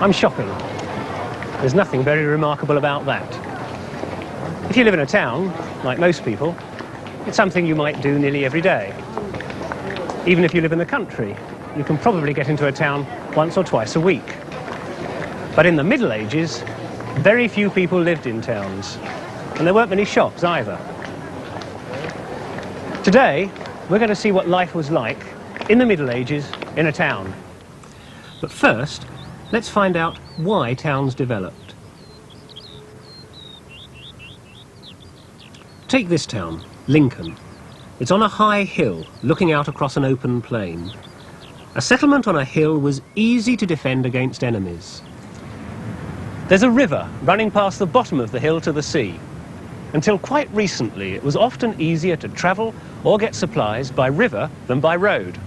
I'm shopping. There's nothing very remarkable about that. If you live in a town, like most people, it's something you might do nearly every day. Even if you live in the country, you can probably get into a town once or twice a week. But in the Middle Ages, very few people lived in towns, and there weren't many shops either. Today, we're going to see what life was like in the Middle Ages in a town. But first, let's find out why towns developed. Take this town, Lincoln. It's on a high hill, looking out across an open plain. A settlement on a hill was easy to defend against enemies. There's a river running past the bottom of the hill to the sea. Until quite recently, it was often easier to travel or get supplies by river than by road.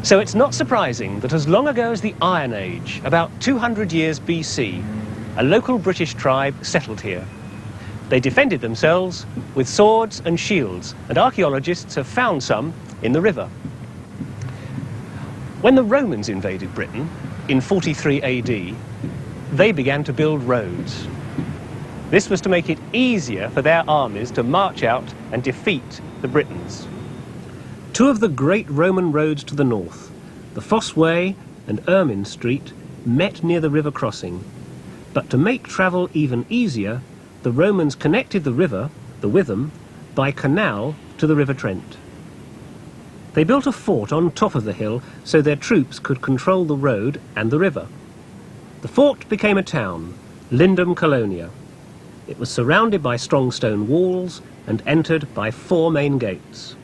So it's not surprising that as long ago as the Iron Age, about 200 years BC, a local British tribe settled here. They defended themselves with swords and shields, and archaeologists have found some in the river. When the Romans invaded Britain in 43 AD, they began to build roads. This was to make it easier for their armies to march out and defeat the Britons. Two of the great Roman roads to the north, the Fosse Way and Ermine Street, met near the river crossing. But to make travel even easier, the Romans connected the river, the Witham, by canal to the River Trent. They built a fort on top of the hill so their troops could control the road and the river. The fort became a town, Lindum Colonia. It was surrounded by strong stone walls and entered by 4 main gates.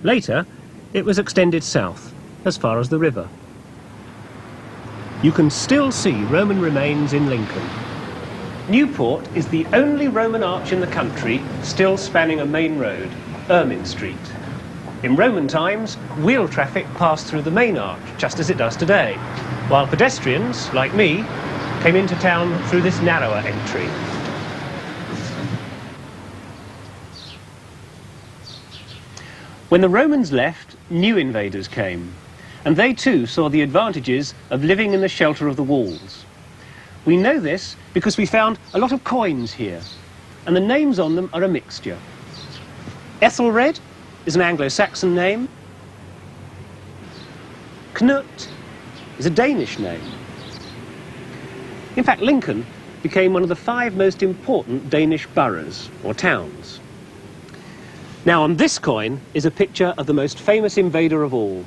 Later, it was extended south, as far as the river. You can still see Roman remains in Lincoln. Newport is the only Roman arch in the country still spanning a main road, Ermine Street. In Roman times, wheel traffic passed through the main arch, just as it does today, while pedestrians, like me, came into town through this narrower entry. When the Romans left, new invaders came, and they too saw the advantages of living in the shelter of the walls. We know this because we found a lot of coins here, and the names on them are a mixture. Ethelred is an Anglo-Saxon name. Knut is a Danish name. In fact, Lincoln became one of the 5 most important Danish boroughs, or towns. Now, on this coin is a picture of the most famous invader of all,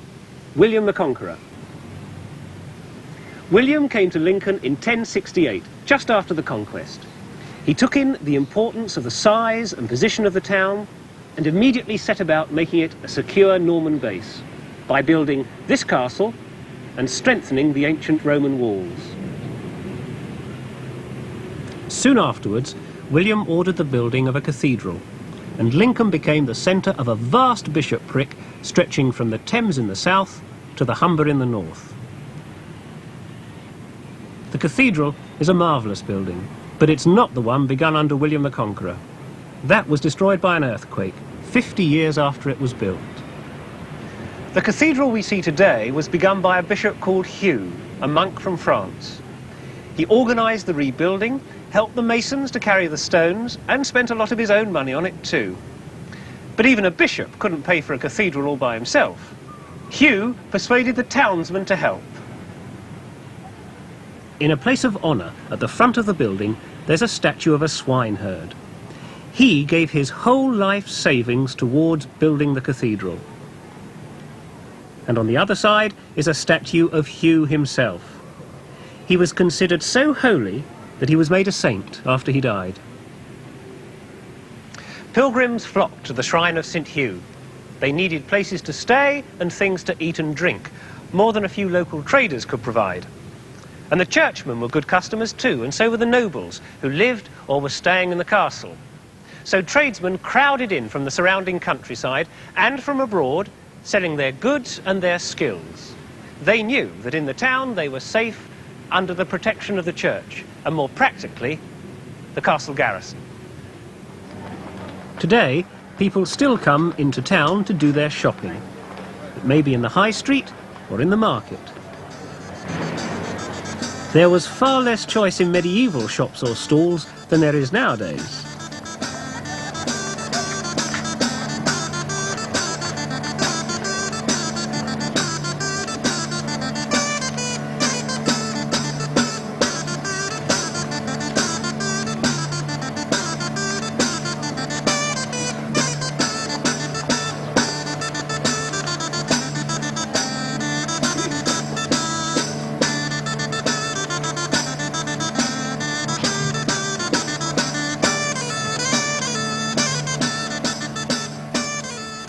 William the Conqueror. William came to Lincoln in 1068, just after the conquest. He took in the importance of the size and position of the town and immediately set about making it a secure Norman base by building this castle and strengthening the ancient Roman walls. Soon afterwards, William ordered the building of a cathedral, and Lincoln became the centre of a vast bishopric stretching from the Thames in the south to the Humber in the north. The cathedral is a marvellous building, but it's not the one begun under William the Conqueror. That was destroyed by an earthquake 50 years after it was built. The cathedral we see today was begun by a bishop called Hugh, a monk from France. He organised the rebuilding, helped the masons to carry the stones, and spent a lot of his own money on it too. But even a bishop couldn't pay for a cathedral all by himself. Hugh persuaded the townsmen to help. In a place of honour at the front of the building, there's a statue of a swineherd. He gave his whole life's savings towards building the cathedral. And on the other side is a statue of Hugh himself. He was considered so holy that he was made a saint after he died. Pilgrims flocked to the shrine of St. Hugh. They needed places to stay and things to eat and drink, more than a few local traders could provide. And the churchmen were good customers too, and so were the nobles who lived or were staying in the castle. So tradesmen crowded in from the surrounding countryside and from abroad, selling their goods and their skills. They knew that in the town they were safe under the protection of the church, and more practically, the castle garrison. Today, people still come into town to do their shopping. It may be in the high street or in the market. There was far less choice in medieval shops or stalls than there is nowadays.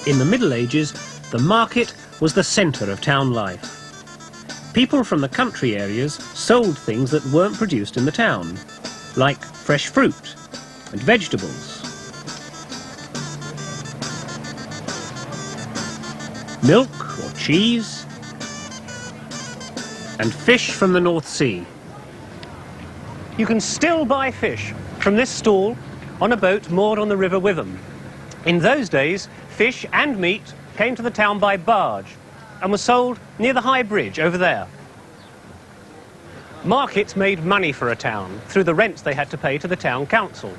In the Middle Ages, the market was the centre of town life. People from the country areas sold things that weren't produced in the town, like fresh fruit and vegetables, milk or cheese, and fish from the North Sea. You can still buy fish from this stall on a boat moored on the River Witham. In those days, fish and meat came to the town by barge and was sold near the High Bridge over there. Markets made money for a town through the rents they had to pay to the town council.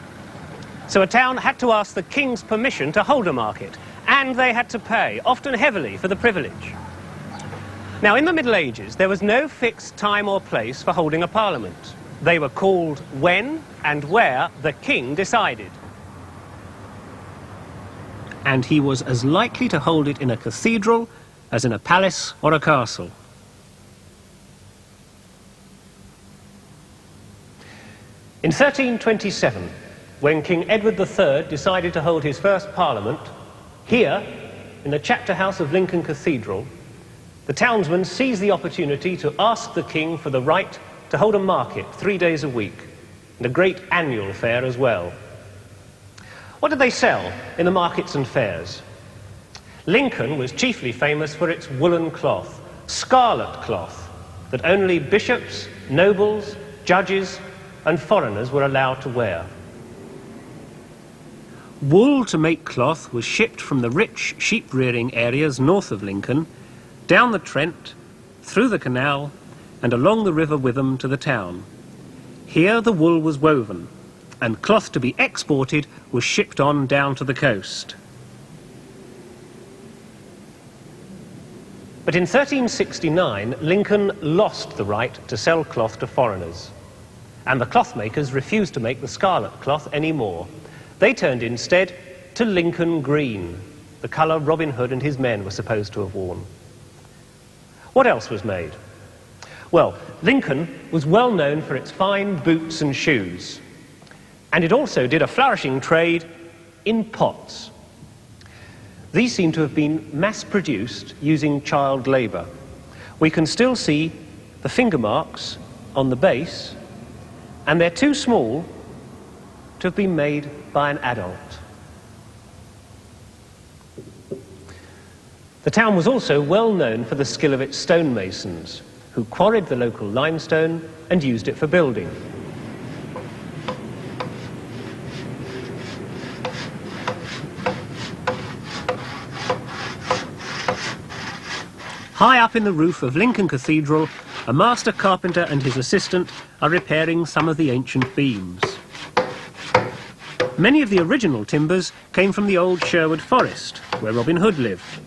So a town had to ask the king's permission to hold a market, and they had to pay, often heavily, for the privilege. Now, in the Middle Ages, there was no fixed time or place for holding a parliament. They were called when and where the king decided. And he was as likely to hold it in a cathedral as in a palace or a castle. In 1327, when King Edward III decided to hold his first parliament, here, in the chapter house of Lincoln Cathedral, the townsmen seized the opportunity to ask the king for the right to hold a market 3 days a week, and a great annual fair as well. What did they sell in the markets and fairs? Lincoln was chiefly famous for its woolen cloth, scarlet cloth, that only bishops, nobles, judges, and foreigners were allowed to wear. Wool to make cloth was shipped from the rich sheep-rearing areas north of Lincoln, down the Trent, through the canal, and along the River Witham to the town. Here the wool was woven, and cloth to be exported was shipped on down to the coast. But in 1369, Lincoln lost the right to sell cloth to foreigners, and the clothmakers refused to make the scarlet cloth anymore. They turned instead to Lincoln green, the colour Robin Hood and his men were supposed to have worn. What else was made? Well, Lincoln was well known for its fine boots and shoes, and it also did a flourishing trade in pots. These seem to have been mass-produced using child labour. We can still see the finger marks on the base, and they're too small to have been made by an adult. The town was also well known for the skill of its stonemasons, who quarried the local limestone and used it for building. High up in the roof of Lincoln Cathedral, a master carpenter and his assistant are repairing some of the ancient beams. Many of the original timbers came from the old Sherwood Forest, where Robin Hood lived.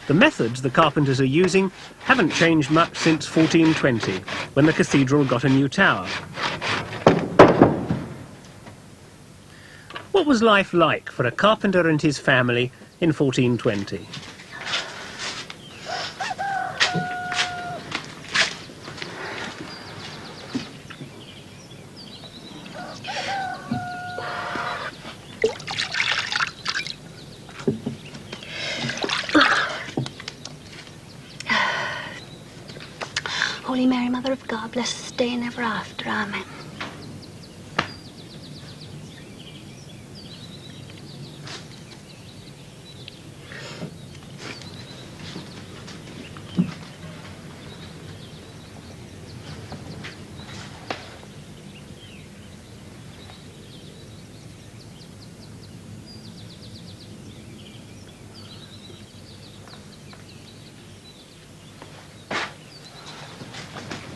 The methods the carpenters are using haven't changed much since 1420, when the cathedral got a new tower. What was life like for a carpenter and his family in 1420? Holy Mary, Mother of God, bless us day and ever after. Amen.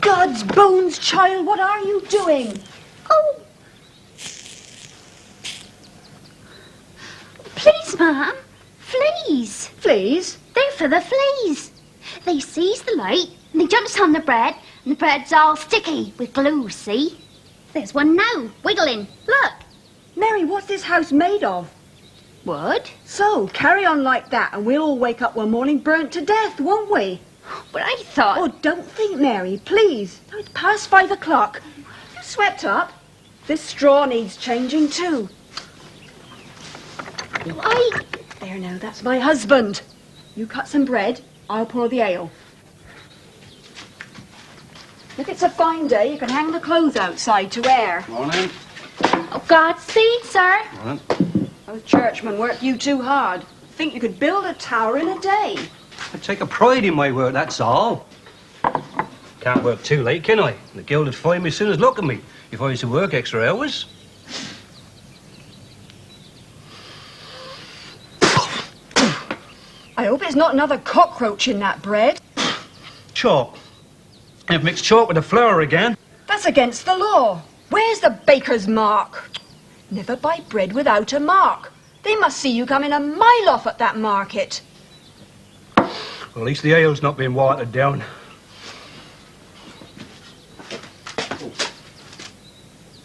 God's bones, child, what are you doing? Oh. Please, ma'am. Fleas. Fleas? They're for the fleas. They seize the light and they jumps on the bread, and the bread's all sticky with glue, see? There's one now, wiggling. Look. Mary, what's this house made of? Wood? So, carry on like that and we'll all wake up one morning burnt to death, won't we? But I thought... Oh, don't think, Mary, please. Now it's past 5 o'clock. You swept up. This straw needs changing too. Why? There now, that's my husband. You cut some bread, I'll pour the ale. If it's a fine day, you can hang the clothes outside to air. Morning. Oh, Godspeed, sir. Morning. Those churchmen work you too hard. Think you could build a tower in a day. I take a pride in my work, that's all. Can't work too late, can I? The guild would find me as soon as look at me if I used to work extra hours. I hope it's not another cockroach in that bread. Chalk. I've mixed chalk with the flour again. That's against the law. Where's the baker's mark? Never buy bread without a mark. They must see you coming a mile off at that market. Well, at least the ale's not been watered down.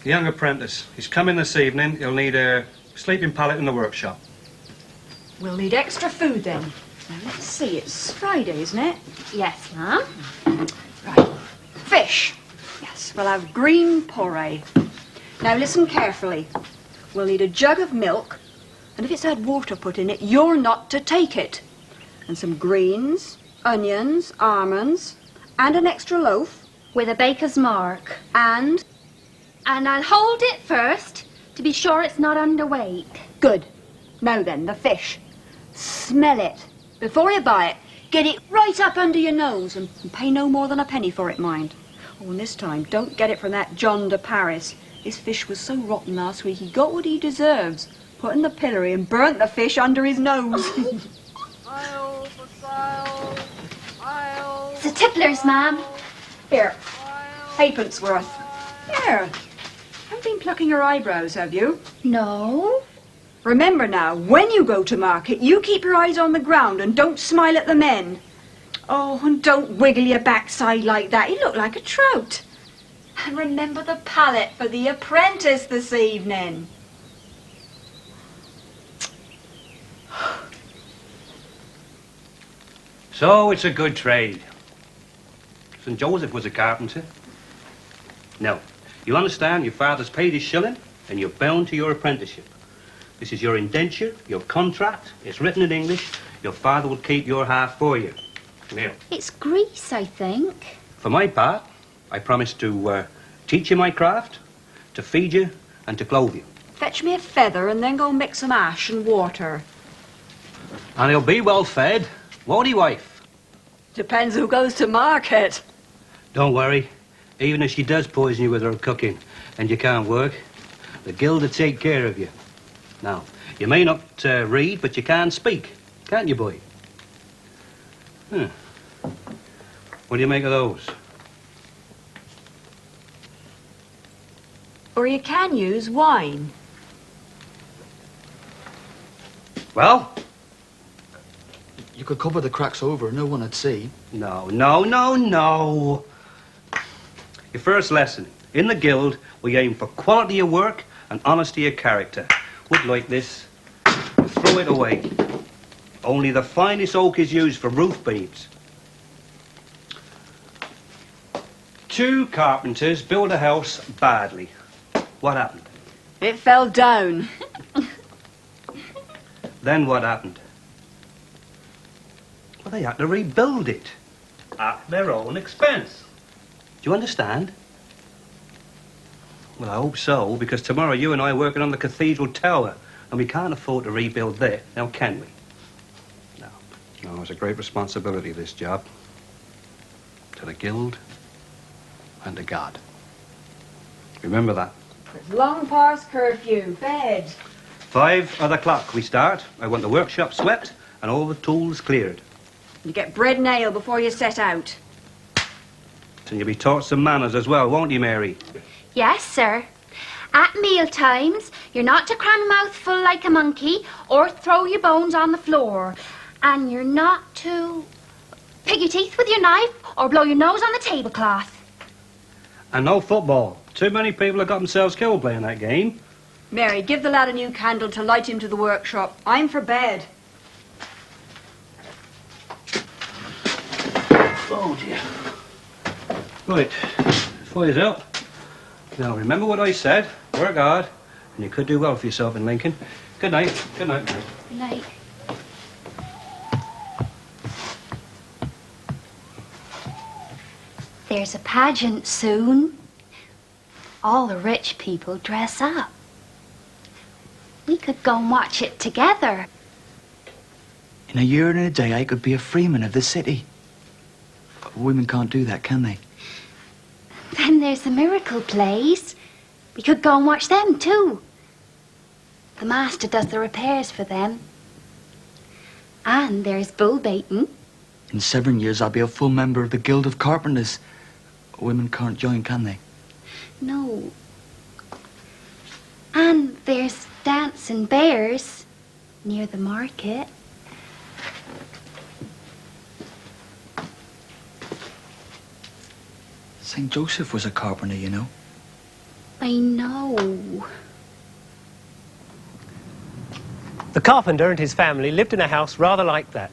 The young apprentice. He's coming this evening. He'll need a sleeping pallet in the workshop. We'll need extra food then. Now let's see, it's Friday, isn't it? Yes, ma'am. Right. Fish. Yes, we'll have green porree. Now listen carefully. We'll need a jug of milk, and if it's had water put in it, you're not to take it. And some greens, onions, almonds, and an extra loaf. With a baker's mark. And I'll hold it first to be sure it's not underweight. good. Now then, the fish. Smell it. Before you buy it, get it right up under your nose and pay no more than a penny for it, mind. Oh, and this time, don't get it from that John de Paris. His fish was so rotten last week, he got what he deserves. Put in the pillory and burnt the fish under his nose. It's the tipplers, ma'am. Here, halfpence worth. Here. Haven't been plucking your eyebrows, have you? No. Remember now, when you go to market, you keep your eyes on the ground and don't smile at the men. Oh, and don't wiggle your backside like that. You look like a trout. And remember the pallet for the apprentice this evening. So it's a good trade. St. Joseph was a carpenter. Now, you understand your father's paid his shilling and you're bound to your apprenticeship. This is your indenture, your contract. It's written in English. Your father will keep your half for you. Now, It's grease, I think. for my part, I promise to teach you my craft, to feed you, and to clothe you. Fetch me a feather and then go mix some ash and water. And he'll be well fed, won't he, wife? Depends who goes to market. Don't worry. Even if she does poison you with her cooking and you can't work, the guild will take care of you. Now, you may not read, but you can speak, can't you, boy? What do you make of those? Or you can use wine. Well? You could cover the cracks over, no one would see. No, no, no, no. Your first lesson. In the guild, we aim for quality of work and honesty of character. Wood like this, throw it away. Only the finest oak is used for roof beams. 2 carpenters built a house badly. What happened? It fell down. Then what happened? Well, they had to rebuild it at their own expense. Do you understand? Well, I hope so, because tomorrow you and I are working on the cathedral tower, and we can't afford to rebuild that, now can we? No, it's a great responsibility, this job. To the guild and to God. Remember that. It's long past curfew. Bed. 5 of the clock we start. I want the workshop swept and all the tools cleared. You get bread and ale before you set out. And you'll be taught some manners as well, won't you, Mary? Yes, sir. At meal times, you're not to cram a mouthful like a monkey or throw your bones on the floor. And you're not to pick your teeth with your knife or blow your nose on the tablecloth. And no football. Too many people have got themselves killed playing that game. Mary, give the lad a new candle to light him to the workshop. I'm for bed. Oh, dear. Right, fire's out. Now, remember what I said. Work hard, and you could do well for yourself in Lincoln. Good night. Good night. Good night. There's a pageant soon. All the rich people dress up. We could go and watch it together. In a year and a day, I could be a freeman of the city. But women can't do that, can they? Then there's the miracle plays. We could go and watch them too. The master does the repairs for them. And there's bull baiting. In 7 years, I'll be a full member of the Guild of Carpenters. Women can't join, can they? No. And there's dancing bears near the market. St. Joseph was a carpenter, you know. I know. The carpenter and his family lived in a house rather like that.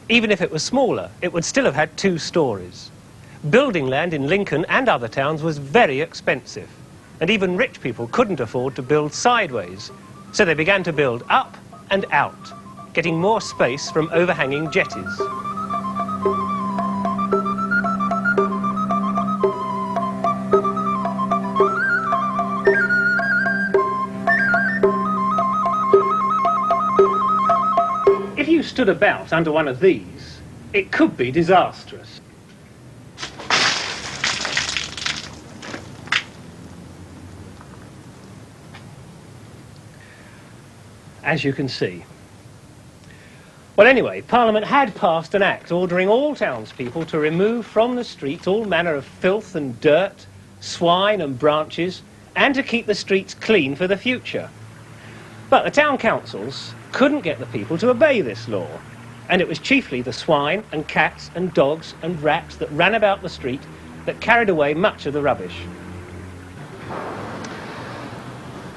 Even if it was smaller, it would still have had 2 stories. Building land in Lincoln and other towns was very expensive, and even rich people couldn't afford to build sideways, so they began to build up and out, getting more space from overhanging jetties. If you stood about under one of these, it could be disastrous. As you can see. Well, anyway, Parliament had passed an act ordering all townspeople to remove from the streets all manner of filth and dirt, swine and branches, and to keep the streets clean for the future. But the town councils couldn't get the people to obey this law, and it was chiefly the swine and cats and dogs and rats that ran about the street that carried away much of the rubbish.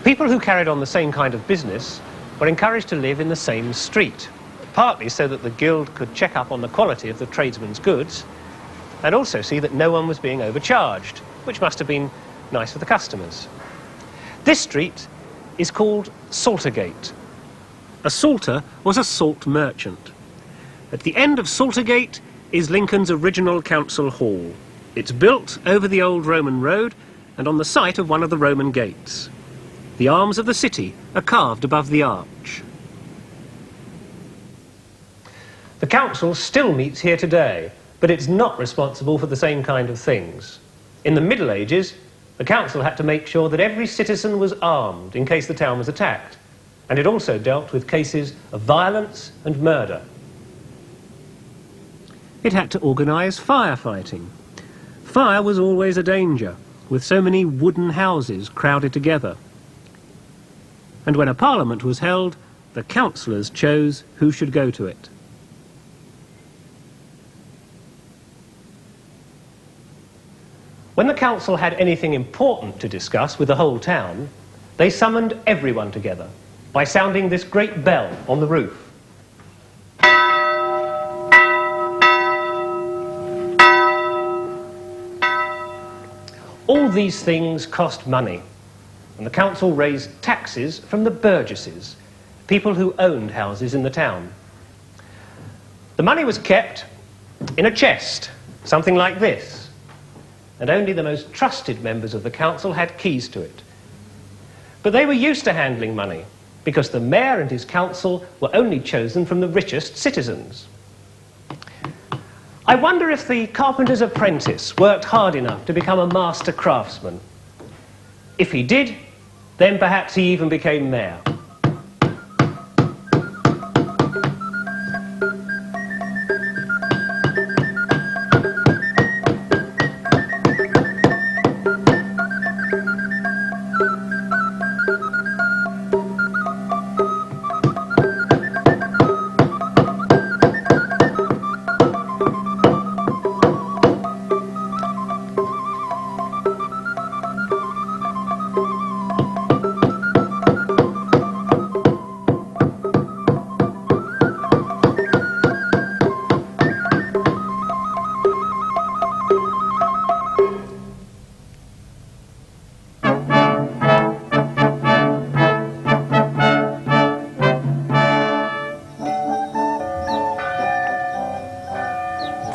People who carried on the same kind of business were encouraged to live in the same street, partly so that the guild could check up on the quality of the tradesmen's goods and also see that no one was being overcharged, which must have been nice for the customers. This street is called Saltergate. A salter was a salt merchant. At the end of Saltergate is Lincoln's original council hall. It's built over the old Roman road and on the site of one of the Roman gates. The arms of the city are carved above the arch. The council still meets here today, but it's not responsible for the same kind of things. In the Middle Ages, the council had to make sure that every citizen was armed in case the town was attacked, and it also dealt with cases of violence and murder. It had to organise firefighting. Fire was always a danger, with so many wooden houses crowded together. And when a parliament was held, the councillors chose who should go to it. When the council had anything important to discuss with the whole town, they summoned everyone together by sounding this great bell on the roof. All these things cost money, and the council raised taxes from the burgesses, people who owned houses in the town. The money was kept in a chest, something like this, and only the most trusted members of the council had keys to it. But they were used to handling money, because the mayor and his council were only chosen from the richest citizens. I wonder if the carpenter's apprentice worked hard enough to become a master craftsman. If he did, then perhaps he even became mayor.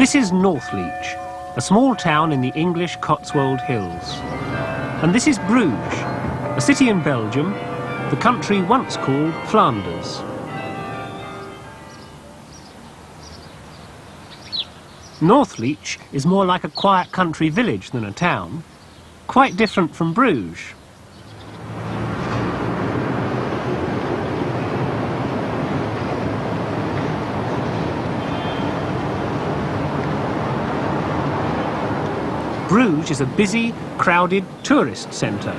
This is Northleach, a small town in the English Cotswold Hills. And this is Bruges, a city in Belgium, the country once called Flanders. Northleach is more like a quiet country village than a town, quite different from Bruges. Bruges is a busy, crowded tourist centre.